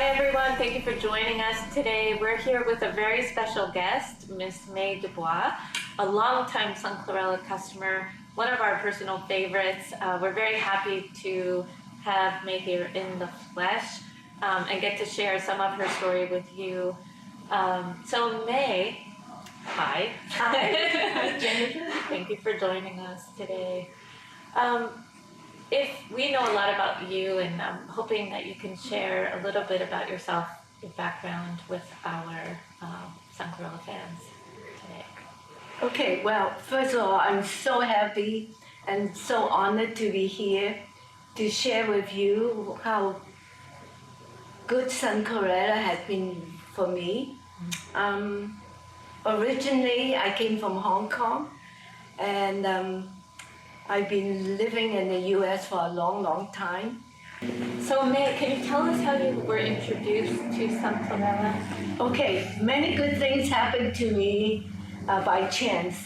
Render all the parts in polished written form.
everyone. Thank you for joining us today. We're here with a very special guest, Miss May Dubois, a longtime Sun Chlorella customer, one of our personal favorites. We're very happy to have May here in the flesh and get to share some of her story with you. So May, hi. Hi, Jennifer. Thank you for joining us today. If we know a lot about you, and I'm hoping that you can share a little bit about yourself, your background with our Sun Chlorella fans today. Okay, well, first of all, I'm so happy and so honored to be here to share with you how good Sun Chlorella has been for me. Originally, I came from Hong Kong, and I've been living in the U.S. for a long, long time. So May, can you tell us how you were introduced to Sun Chlorella? Okay, many good things happened to me by chance.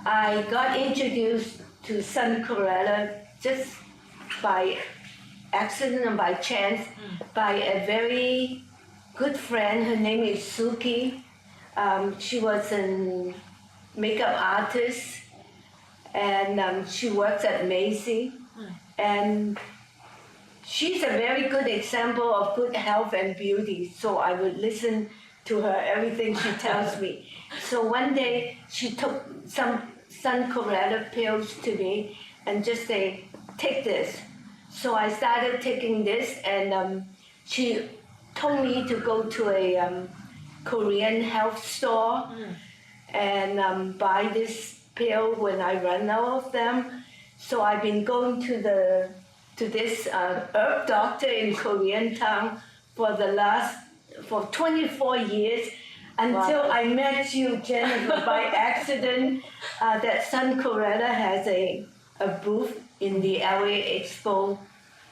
I got introduced to Sun Chlorella just by accident and by chance by a very good friend. Her name is Suki. She was a makeup artist, and she works at Macy. And she's a very good example of good health and beauty, so I would listen to her, everything she tells me. So one day she took some Sun Chlorella pills to me and just say, take this. So I started taking this, and she told me to go to a Korean health store and buy this pill when I run out of them. So I've been going to this herb doctor in Korean town for 24 years until I met you, Jennifer, by accident. That Sun Chlorella has a booth in the LA Expo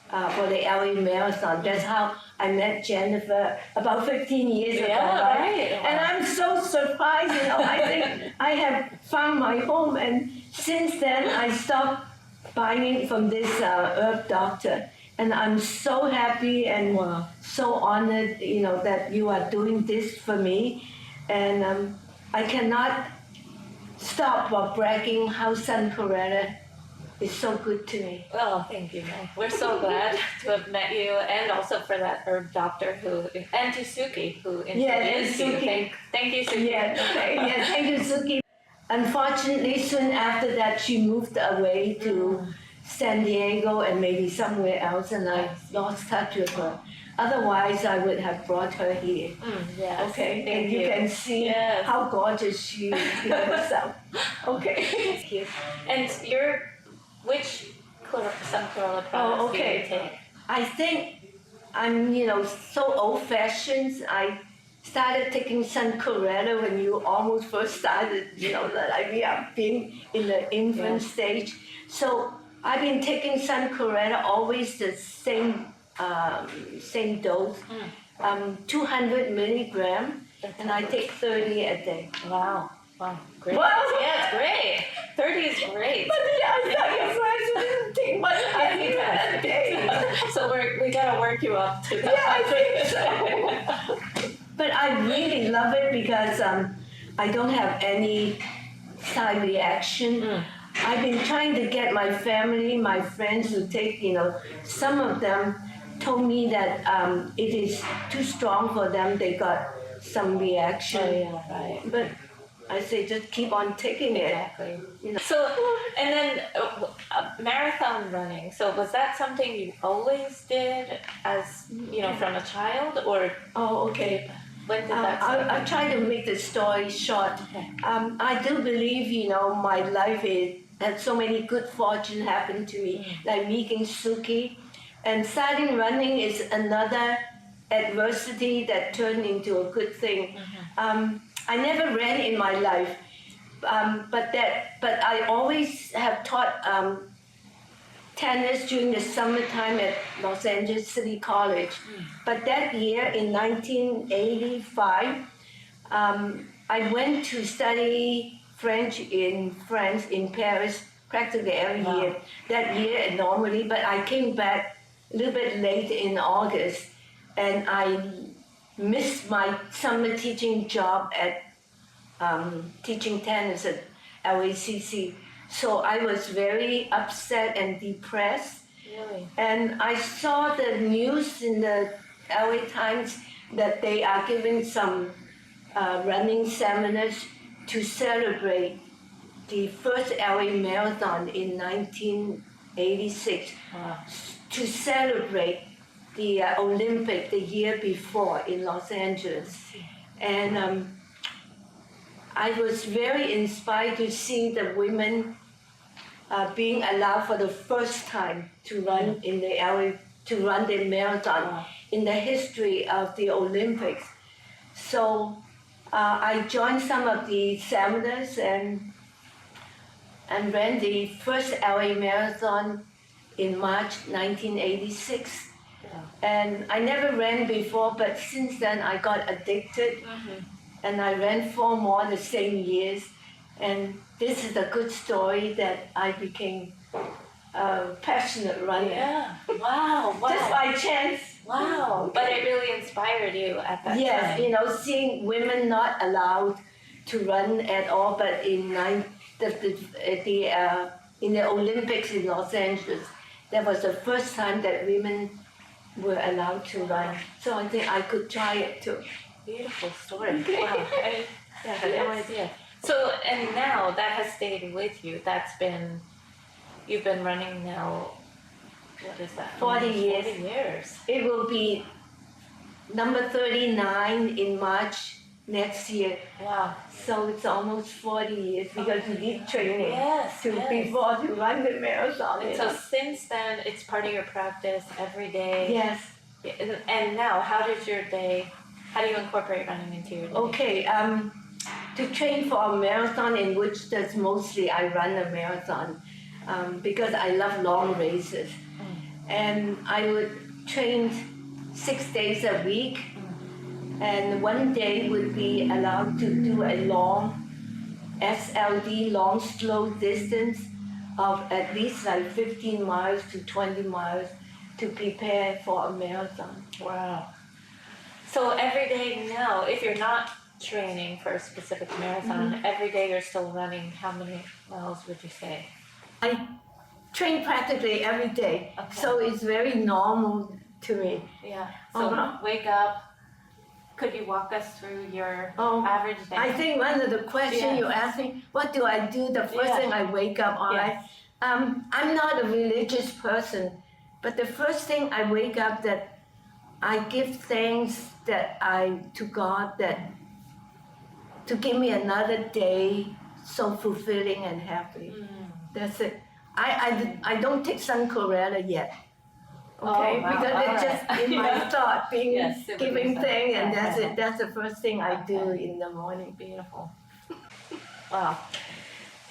for the LA Marathon. That's how I met Jennifer about 15 years ago. Right. And I'm so surprised, I think I have found my home. And since then, I stopped buying from this herb doctor. And I'm so happy and so honored, that you are doing this for me. And I cannot stop bragging how Sun Chlorella is so good to me. Well, thank you, May. We're so glad to have met you, and also for that herb doctor and to Suki who introduced you. Thank you, Suki. Thank you, Suki. Unfortunately, soon after that, she moved away to San Diego and maybe somewhere else, and I lost touch with her. Otherwise, I would have brought her here. Yes. Okay, Thank you can see how gorgeous she is herself. Okay. Thank you. And which Sun Chlorella products do you take? I think I'm, so old-fashioned. I started taking Sun Chlorella when you almost first started, I've been in the infant stage. So I've been taking Sun Chlorella always the same dose, 200 milligram, and I take 30 a day. Wow, great. Wow. Yeah, it's great. 30 is great. But I didn't take much a day. So we gotta work you up to that. Yeah, I think so. But I really love it because I don't have any side reaction. I've been trying to get my family, my friends to take, some of them told me that it is too strong for them. They got some reaction. Oh, yeah, right. But I say just keep on taking it. Exactly. So, and then marathon running. So was that something you always did as, from a child, or? Oh, okay. When did that start? I'll try to make the story short. Okay. I do believe, my life had so many good fortune happen to me, like meeting Suki. And starting running is another adversity that turned into a good thing. I never ran in my life, but I always have taught tennis during the summertime at Los Angeles City College. But that year, in 1985, I went to study French in France, in Paris, practically every year. That year, normally, but I came back a little bit late in August, and I missed my summer teaching job at teaching tennis at LACC. So I was very upset and depressed. Really? And I saw the news in the LA Times that they are giving some running seminars to celebrate the first LA Marathon in 1986, Wow. to celebrate the Olympic the year before in Los Angeles. And I was very inspired to see the women being allowed for the first time to run in the LA, to run the marathon. Wow. In the history of the Olympics. So I joined some of the seminars and ran the first LA Marathon in March 1986. Yeah. And I never ran before, but since then I got addicted, and I ran 4 more the same years. And this is a good story that I became a passionate runner. Yeah. Wow. Wow. Just by chance. Wow. But it really inspired you at that Yes, time. you know, seeing women not allowed to run at all, but in the Olympics in Los Angeles, that was the first time that women were allowed to run. So I think I could try it too. Beautiful story. Wow. I had no idea. So, and now that has stayed with you. You've been running now, what is that? 40 Almost years. 40 years. It will be number 39 in March next year. Wow. So it's almost 40 years because you need training Yes, yes. before to run the marathon. And you so know. since then, it's part of your practice every day. Yes. And now, how do you incorporate running into your day? Okay. To train for a marathon, in which that's mostly I run a marathon because I love long races. And I would train 6 days a week, and one day would be allowed to do a long SLD, long slow distance of at least like 15 miles to 20 miles to prepare for a marathon. Wow. So every day now, if you're not training for a specific marathon, every day you're still running, how many miles would you say? I train practically every day, Okay. so it's very normal to me. Yeah. So wake up. Could you walk us through your average day? I think one of the questions Yes. you asked me, what do I do the first Yeah. thing I wake up on? Yes. I'm not a religious person, but the first thing I wake up that I give thanks to God that to give me another day so fulfilling and happy. That's it. I don't take sun chlorella yet. Okay, Oh, wow. because it's All just right. in my Yeah. thought, being Yes, super giving good. thing, and that's Okay. it. That's the first thing I do in the morning. Beautiful. Wow.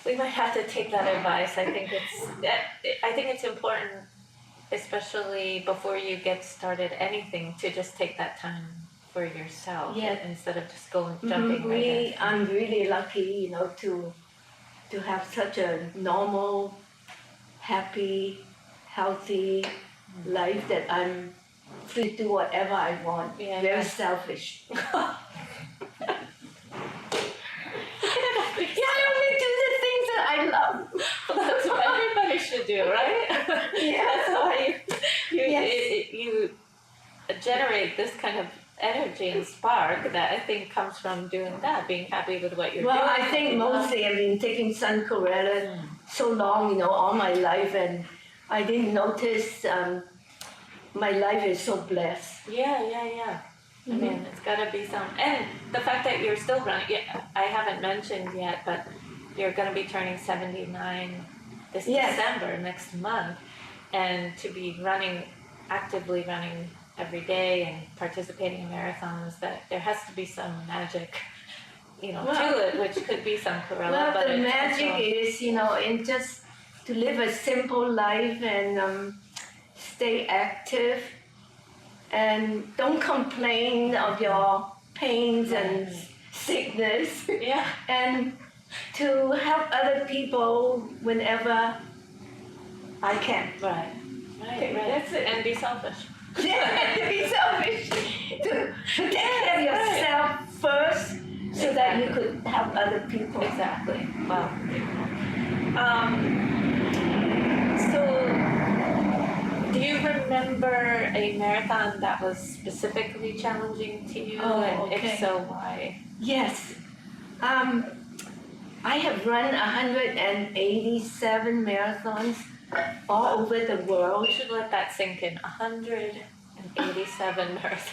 We might have to take that advice. I think it's important, especially before you get started anything, to just take that time for yourself instead of just jumping right in. I'm really lucky, you know, to have such a normal, happy, healthy life that I'm free to do whatever I want. Yeah, Very yeah. selfish. I only do the things that I love. That's what everybody should do, right? Yeah. That's why Yes. you generate this kind of energy and spark that I think comes from doing that, being happy with what you're Well, doing. I think mostly I've been taking sun chlorella so long, you know, all my life, and I didn't notice my life is so blessed. Yeah. I mean, it's got to be some. And the fact that you're still running, I haven't mentioned yet, but you're going to be turning 79 this Yes. December, next month. And to be actively running every day and participating in marathons, that there has to be some magic, to it, which could be some chlorella. Well, but the it's magic also, is, in just to live a simple life and stay active and don't complain of your pains and sickness, Yeah. and to help other people whenever I can. Right. Okay, that's it. And be selfish. Yeah, to be selfish. To take care of yourself first so that you could help other people. Exactly. Wow. So, do you remember a marathon that was specifically challenging to you? Oh, and okay. if so, why? Yes. I have run 187 marathons all over the world. We should let that sink in. 187 marathons.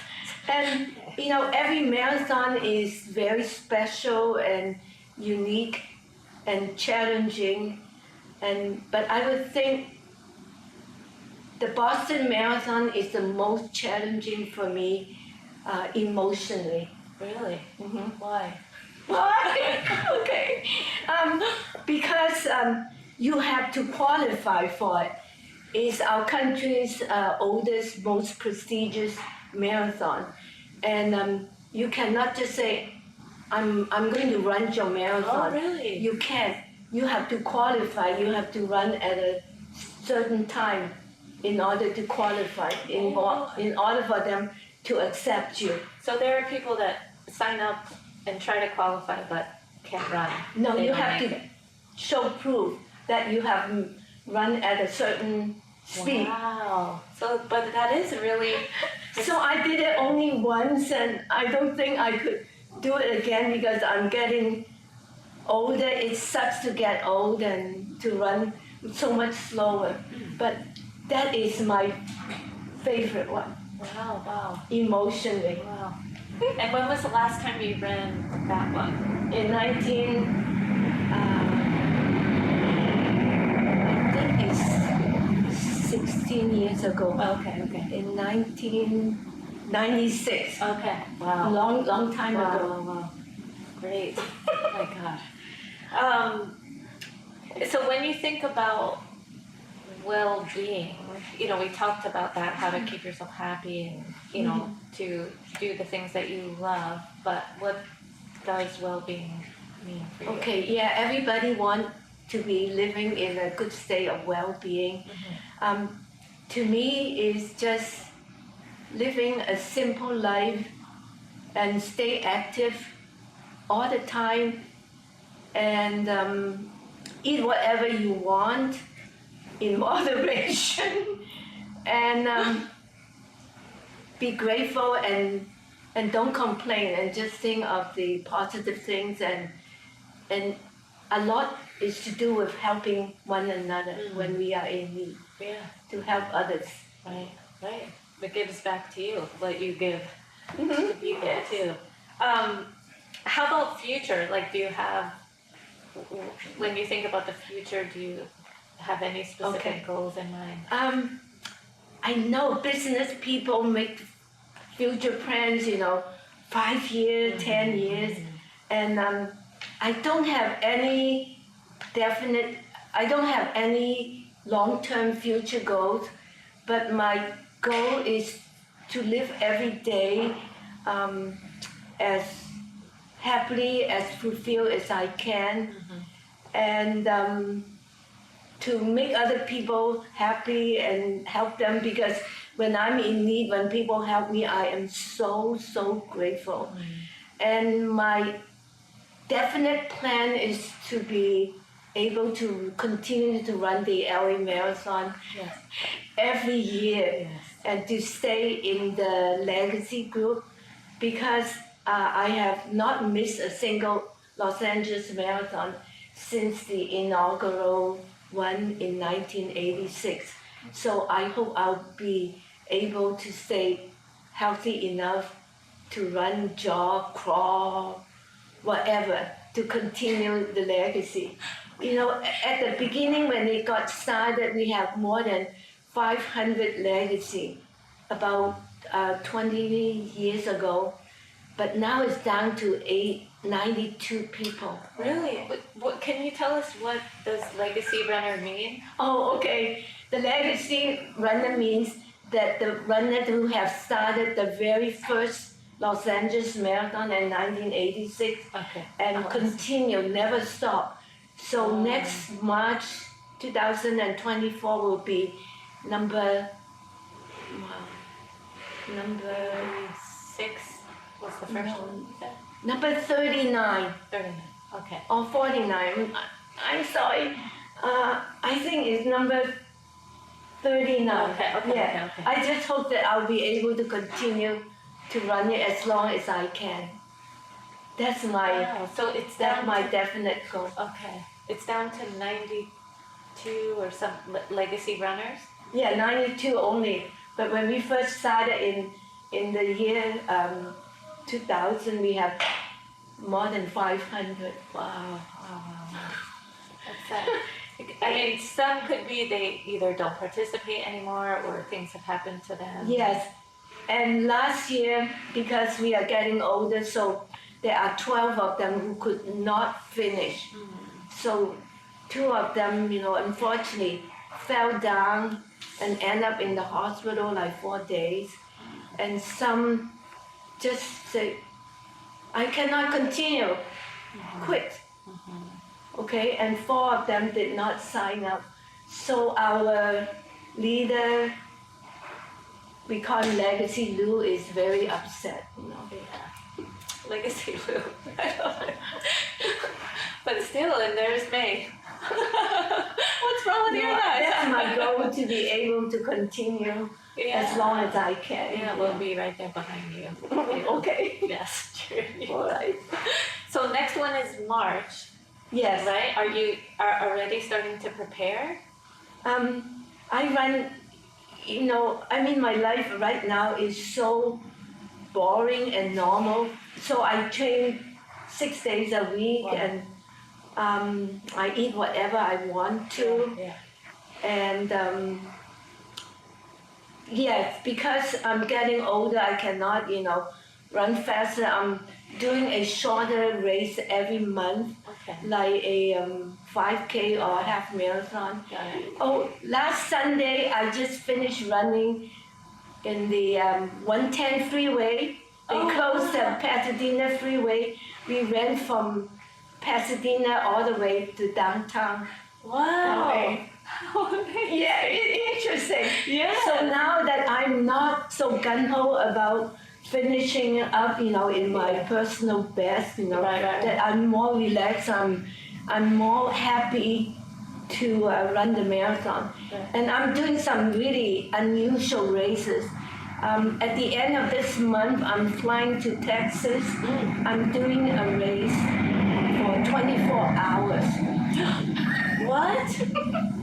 And, you know, every marathon is very special and unique and challenging. But I would think the Boston Marathon is the most challenging for me emotionally. Really? Mm-hmm. Why? Why? Okay. Because you have to qualify for it. It's our country's oldest, most prestigious marathon. And you cannot just say, I'm going to run your marathon. Oh, really? You can't. You have to qualify. You have to run at a certain time in order to qualify, in order for them to accept you. So there are people that sign up and try to qualify but can't run. No, They you don't have make to it. show proof that you have run at a certain speed. Wow. So, but that is really. So I did it only once, and I don't think I could do it again because I'm getting older. It sucks to get old and to run so much slower. But that is my favorite one, Wow. Wow. emotionally. Wow. And when was the last time you ran that one? In I think it's 16 years ago. Okay. In 1996. Okay. Wow. Long time ago. Wow. Great. Oh my God. So when you think about well-being, you know, we talked about that, how to keep yourself happy and, you know, to do the things that you love, but what does well-being mean for you? Okay, yeah, everybody wants to be living in a good state of well-being. To me, it's just living a simple life and stay active all the time and eat whatever you want in moderation and be grateful and don't complain and just think of the positive things and a lot is to do with helping one another when we are in need. Yeah. To help others. Right. It gives back to you what you give to people Yes. too. How about future? Like, do you have, when you think about the future, do you have any specific goals in mind? I know business people make future plans, 5 years, 10 years, and I don't have any long-term future goals, but my goal is to live every day as happily, as fulfilled as I can, and to make other people happy and help them, because when I'm in need, when people help me, I am so grateful. And my definite plan is to be able to continue to run the LA Marathon every year and to stay in the legacy group, because I have not missed a single Los Angeles Marathon since the inaugural one in 1986. So I hope I'll be able to stay healthy enough to run, jog, crawl, whatever, to continue the legacy. At the beginning when it got started, we have more than 500 legacy about 20 years ago, but now it's down to 92 people. Really? What can you tell us, what does legacy runner mean? Oh, okay. The legacy runner means that the runners who have started the very first Los Angeles Marathon in 1986 and continue, never stop. So next March 2024 will be number number 6 was the first No. one. You said? number 39 39. Okay. or 49. I'm sorry. I think it's number 39. Okay, Yeah. okay. I just hope that I'll be able to continue to run it as long as I can. That's Wow. So it's down my to, definite goal. okay. It's down to 92 or some legacy runners. Yeah, 92 only. But when we first started in the year 2000, we have more than 500. Wow. That's sad. I mean, some could be they either don't participate anymore or things have happened to them. Yes. And last year, because we are getting older, so there are 12 of them who could not finish. So 2 of them, unfortunately fell down and end up in the hospital like 4 days. And some just say, I cannot continue, quit. Okay, and 4 of them did not sign up. So our leader, we call him Legacy Lou, is very upset. Yeah. Legacy Lou. But still, and there's May. What's wrong with your life? That's my goal, to be able to continue as long as I can. Yeah, we'll be right there behind you. Okay. Yes, true. All right. So next one is March, Yes. right? Are you already starting to prepare? I run, my life right now is so boring and normal. So I train 6 days a week. Wow. And I eat whatever I want to. Yeah. And yes, because I'm getting older, I cannot, run faster. I'm doing a shorter race every month, Okay. like a 5K or a half marathon. Got it. Oh, last Sunday I just finished running in the 110 freeway. They Oh, closed wow. the Pasadena freeway. We ran from Pasadena all the way to downtown. Wow. Okay. Yeah, it's interesting. Yeah. So now that I'm not so gung-ho about finishing up, in my personal best, Right. that I'm more relaxed, I'm more happy to run the marathon. Right. And I'm doing some really unusual races. At the end of this month, I'm flying to Texas. I'm doing a race for 24 hours. What?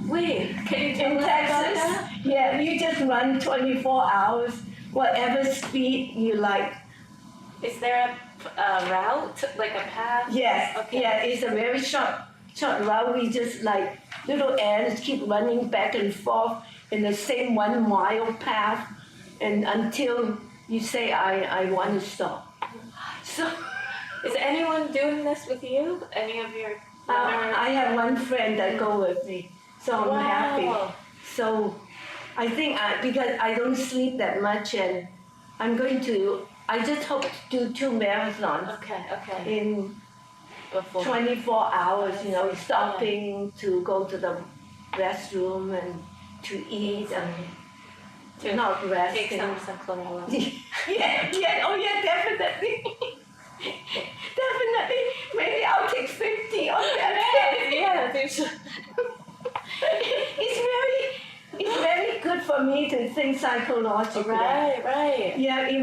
Wait, can you tell In us about Texas, that? yeah, you just run 24 hours, whatever speed you like. Is there a route, like a path? Yes, Okay. yeah, it's a very short route. We just like little ants keep running back and forth in the same 1 mile path, and until you say I want to stop. So Is anyone doing this with you? Any of your runners? I have one friend that go with me, so I'm happy. So I think because I don't sleep that much, and I just hope to do 2 marathons Okay. in Before. 24 hours, stopping to go to the restroom and to eat and To not rest. take some chlorella. Oh yeah, definitely. Definitely. Maybe I'll take 50 on that day. Yeah, there's. It's very good for me to think psychologically. Right. Yeah, if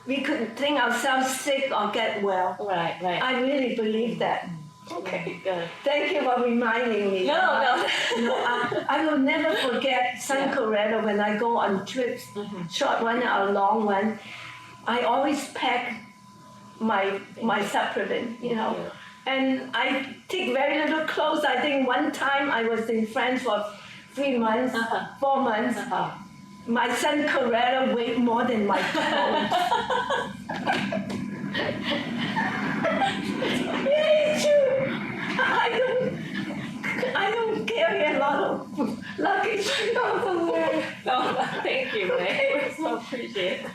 we could think ourselves sick or get well. Right. I really believe that. Okay. Good. Thank you for reminding me. No. I will never forget San Corrado when I go on trips, short one or long one. I always pack my supplement, and I take very little clothes. I think one time I was in France for 3 months, 4 months. My San Corrado weighed more than my clothes. Yeah, it's true. I don't carry a lot of luggage. No, thank you, May. We so appreciate it.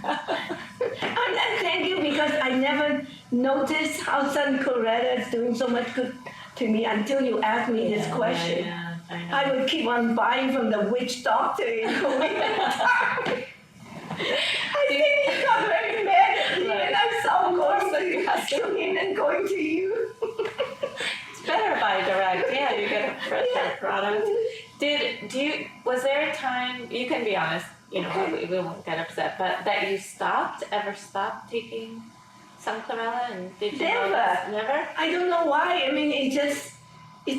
And thank you, because I never noticed how San Corrado is doing so much good to me until you asked me this question. Yeah, I know. I would keep on buying from the witch doctor in Korea. coming and going to you. It's better buy direct. Yeah, you get a fresher product. Was there a time, you can be honest, we won't get upset, but that you ever stopped taking sun chlorella, and did you Never. Never? I don't know why. I mean, it's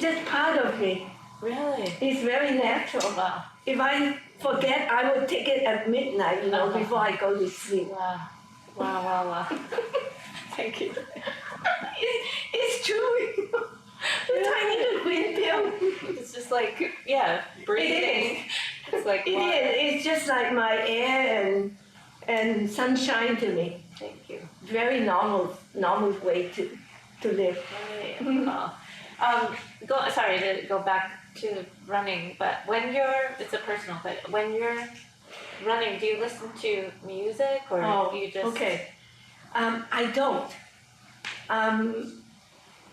just part of me. Really? It's very natural. Wow. If I forget, I would take it at midnight, before I go to sleep. Wow. Thank you. It's true. The tiny little green pill. It's just like, breathing. It's like It water. is. It's just like my air and sunshine to me. Thank you. Very normal way to live. Sorry to go back to running, but it's a personal thing. When you're running, do you listen to music or do you just? Okay. I don't.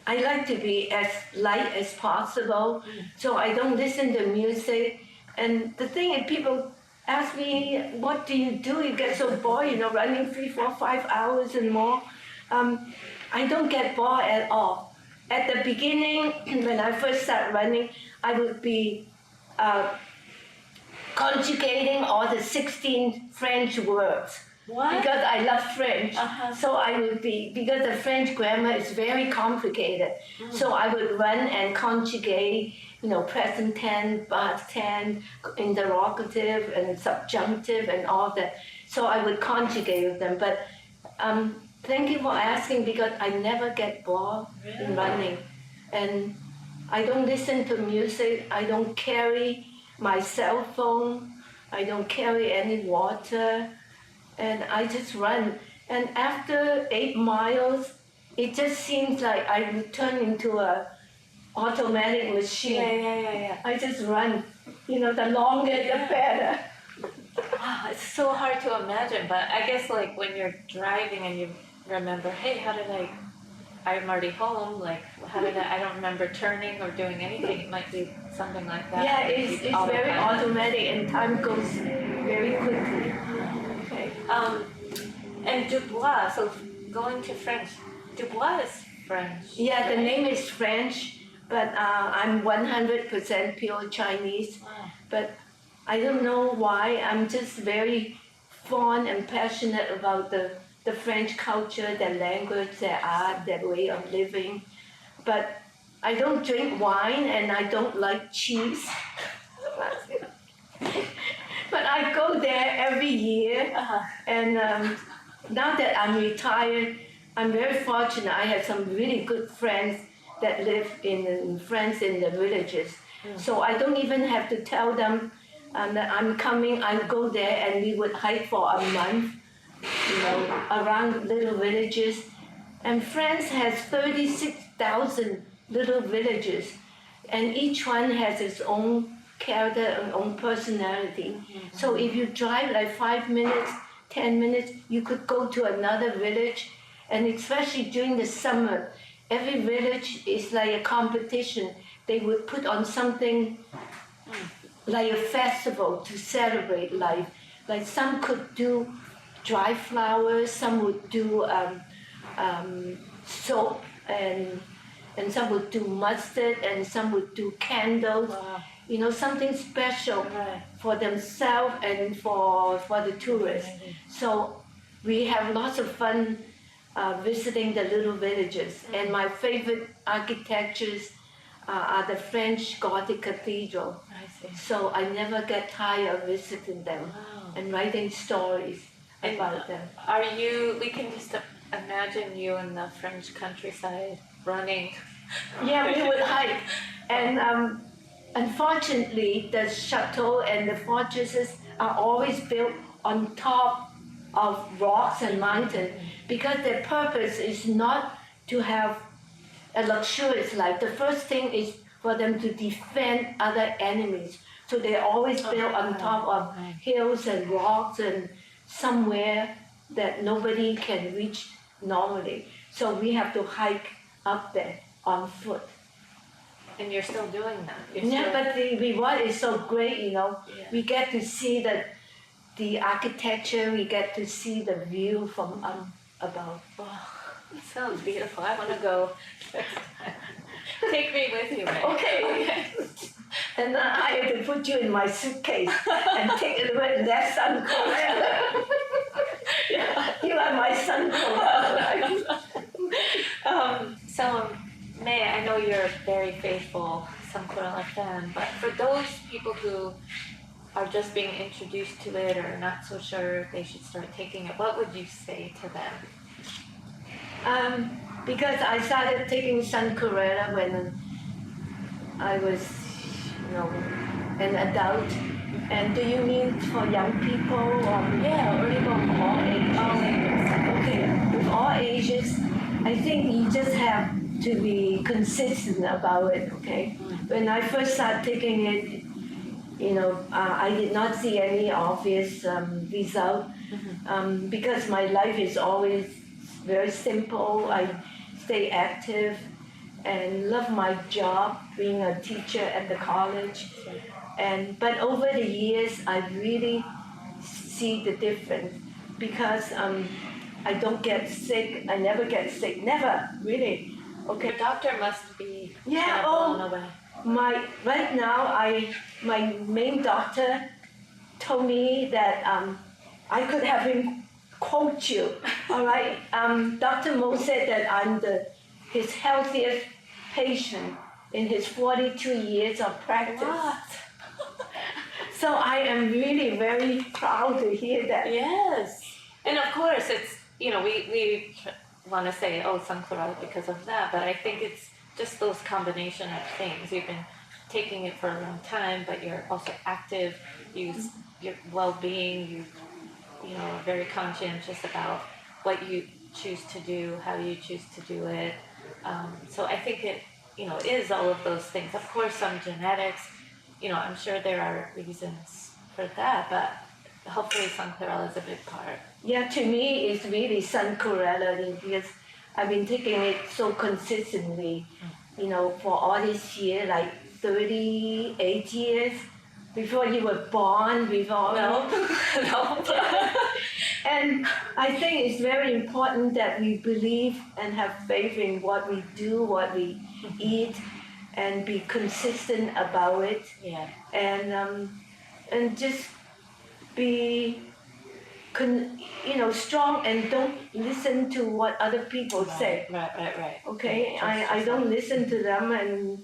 I like to be as light as possible, so I don't listen to music. And the thing is, people ask me, what do? You get so bored, running 3, 4, 5 hours and more. I don't get bored at all. At the beginning, when I first started running, I would be conjugating all the 16 French words. What? Because I love French. So I would because the French grammar is very complicated. So I would run and conjugate, present tense, past tense, interrogative and subjunctive and all that. So I would conjugate with them. But thank you for asking, because I never get bored in running. And I don't listen to music. I don't carry my cell phone. I don't carry any water. And I just run. And after 8 miles, it just seems like I would turn into a automatic machine. Yeah. I just run. The longer, the better. Wow, it's so hard to imagine, but I guess like when you're driving and you remember, hey, I'm already home, I don't remember turning or doing anything. It might be something like that. Yeah, it's very automatic, and time goes very quickly. Okay. And Dubois, so going to French. Dubois is French. Yeah, right? the name is French, but I'm 100% pure Chinese. Wow. But I don't know why. I'm just very fond and passionate about the French culture, their language, their art, their way of living. But I don't drink wine and I don't like cheese. But I go there every year. And now that I'm retired, I'm very fortunate. I have some really good friends that live in France in the villages. So I don't even have to tell them that I'm coming. I go there and we would hike for a month, around little villages. And France has 36,000 little villages, and each one has its own character and own personality. So if you drive like 5 minutes, 10 minutes, you could go to another village. And especially during the summer, every village is like a competition. They would put on something like a festival to celebrate life. Like some could do dry flowers, some would do soap, and some would do mustard, and some would do candles. Wow. Something special for themselves and for the tourists. So we have lots of fun visiting the little villages. And my favorite architectures are the French Gothic cathedral. I see. So I never get tired of visiting them and writing stories about them. We can just imagine you in the French countryside running. Yeah, we would hike. And unfortunately, the chateau and the fortresses are always built on top of rocks and mountains, because their purpose is not to have a luxurious life. The first thing is for them to defend other enemies. So they're always built on top of hills and rocks and somewhere that nobody can reach normally. So we have to hike up there on foot. And you're still doing that. But the reward is so great, We get to see the architecture, we get to see the view from above. Wow. It sounds beautiful. I want to go. Take me with you, May. Okay. And then I have to put you in my suitcase and take it away. That's Sun Korea. You are my Sun Korea. So, May, I know you're a very faithful Sunkorella fan, but for those people who are just being introduced to it or not so sure if they should start taking it, what would you say to them? Because I started taking Sun Korea when I was, an adult. And do you mean for young people or people of all ages? All ages. Okay, with all ages, I think you just have to be consistent about it, okay? When I first started taking it, I did not see any obvious result because my life is always very simple. I stay active and love my job, being a teacher at the college. But over the years, I really see the difference because I don't get sick. I never get sick. Never, really. Okay. Your doctor must be Yeah. blown away. Right now, my main doctor told me that I could have him quote you. All right. Dr. Mo said that I'm his healthiest patient in his 42 years of practice. What? So I am really very proud to hear that. Yes. And of course, it's, we want to say, oh, Sunkorella because of that, but I think it's just those combination of things. You've been taking it for a long time, but you're also active, your well-being, are very conscientious about what you choose to do, how you choose to do it. So I think it, is all of those things. Of course, some genetics, I'm sure there are reasons for that, but hopefully Sunkorella is a big part. Yeah, to me, it's really Sunkorella because I've been taking it so consistently, for all this year, like 38 years. Before you were born, No. And I think it's very important that we believe and have faith in what we do, what we eat, and be consistent about it. Yeah. And just be, strong and don't listen to what other people say. Right. Okay, I don't listen to them and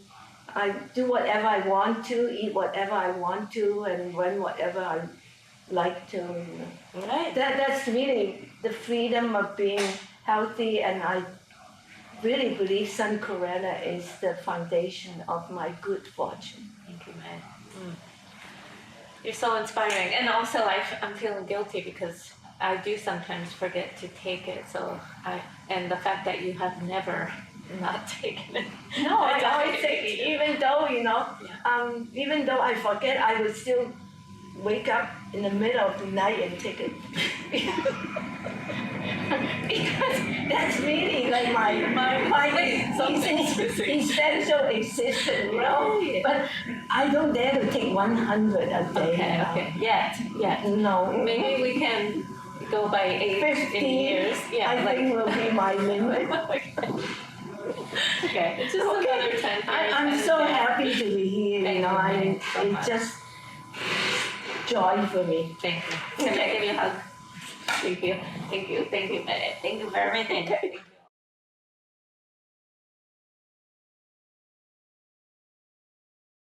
I do whatever I want to, eat whatever I want to, and run whatever I like to. Right. That's really the freedom of being healthy, and I really believe Sunkorella is the foundation of my good fortune. Thank you, May. You're so inspiring. And also, I'm feeling guilty because I do sometimes forget to take it. And the fact that you have never not taken it. No, I always take it, even though, even though I forget, I would still wake up in the middle of the night and take it. Because that's really like my essential existence, But I don't dare to take 100 a day. Okay. Yet. No. Maybe we can go by age 50 in years. Yeah. I think will be my limit. Okay. It's just another 10 years. I'm so happy to be here. It's just joy for me. Thank you. Can I give you a hug? Thank you. Thank you, May. Thank you for everything.